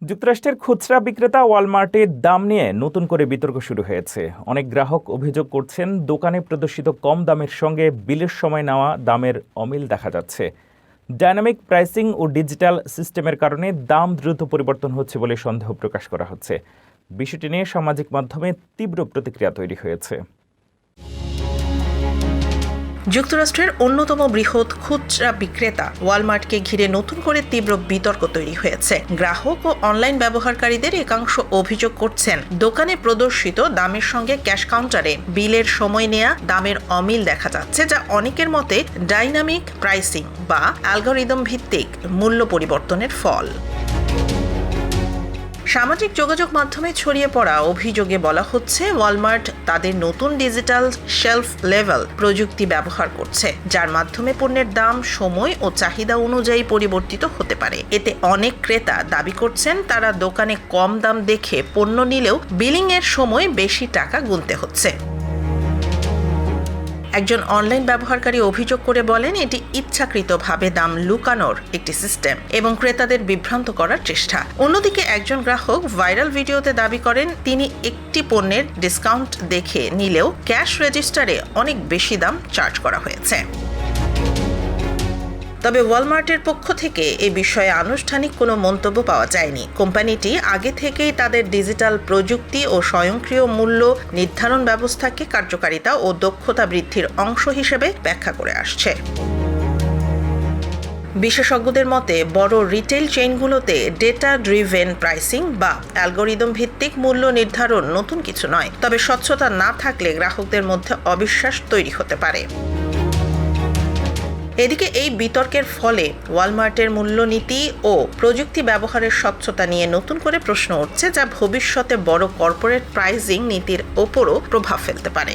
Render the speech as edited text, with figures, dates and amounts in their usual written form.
যুক্তরাষ্ট্রের খুচরা বিক্রেতা ওয়ালমার্টের দাম নিয়ে নতুন করে বিতর্ক শুরু হয়েছে। অনেক গ্রাহক অভিযোগ করছেন, দোকানে প্রদর্শিত কম দামের সঙ্গে বিলের সময় নেওয়া দামের অমিল দেখা যাচ্ছে। ডাইনামিক প্রাইসিং ও ডিজিটাল সিস্টেমের কারণে দাম দ্রুত পরিবর্তন হচ্ছে বলে সন্দেহ প্রকাশ করা হচ্ছে। বিষয়টি নিয়ে সামাজিক মাধ্যমে তীব্র প্রতিক্রিয়া তৈরি হয়েছে। যুক্তরাষ্ট্রের অন্যতম বৃহৎ খুচরা বিক্রেতা ওয়ালমার্টকে ঘিরে নতুন করে তীব্র বিতর্ক তৈরি হয়েছে। গ্রাহক ও অনলাইন ব্যবহারকারীদের একাংশ অভিযোগ করছেন, দোকানে প্রদর্শিত দামের সঙ্গে ক্যাশ কাউন্টারে বিলের সময় নেয়া দামের অমিল দেখা যাচ্ছে, যা অনেকের মতে ডাইনামিক প্রাইসিং বা অ্যালগরিদম ভিত্তিক মূল্য পরিবর্তনের ফল। সামাজিক যোগাযোগ মাধ্যমে ছড়িয়ে পড়া অভিযোগে বলা হচ্ছে, ওয়ালমার্ট তাদের নতুন ডিজিটাল শেলফ লেভেল প্রযুক্তি ব্যবহার করছে, যার মাধ্যমে পণ্যের দাম সময় ও চাহিদা অনুযায়ী পরিবর্তিত হতে পারে। এতে অনেক ক্রেতা দাবি করছেন, তারা দোকানে কম দাম দেখে পণ্য নিলেও বিলিংয়ের সময় বেশি টাকা গুনতে হচ্ছে। একজন অনলাইন ব্যবহারকারী অভিযোগ করে বলেন, এটি ইচ্ছাকৃতভাবে দাম লুকানোর একটি সিস্টেম এবং ক্রেতাদের বিভ্রান্ত করার চেষ্টা। অন্যদিকে একজন গ্রাহক ভাইরাল ভিডিওতে দাবি করেন, তিনি একটি পণ্যের ডিসকাউন্ট দেখে নিলেও ক্যাশ রেজিস্টারে অনেক বেশি দাম চার্জ করা হয়েছে। তবে ওয়ালমার্টের পক্ষ থেকে এ বিষয়ে আনুষ্ঠানিক কোনো মন্তব্য পাওয়া যায়নি। কোম্পানিটি আগে থেকেই তাদের ডিজিটাল প্রযুক্তি ও স্বয়ংক্রিয় মূল্য নির্ধারণ ব্যবস্থাকে কার্যকারিতা ও দক্ষতা বৃদ্ধির অংশ হিসেবে ব্যাখ্যা করে আসছে। বিশেষজ্ঞদের মতে, বড় রিটেল চেইনগুলোতে ডেটা ড্রিভেন প্রাইসিং বা অ্যালগরিদম ভিত্তিক মূল্য নির্ধারণ নতুন কিছু নয়, তবে স্বচ্ছতা না থাকলে গ্রাহকদের মধ্যে অবিশ্বাস তৈরি হতে পারে। এদিকে এই বিতর্কের ফলে ওয়ালমার্টের মূল্যনীতি ও প্রযুক্তি ব্যবহারের স্বচ্ছতা নিয়ে নতুন করে প্রশ্ন উঠছে, যা ভবিষ্যতে বড় কর্পোরেট প্রাইসিং নীতির ওপরও প্রভাব ফেলতে পারে।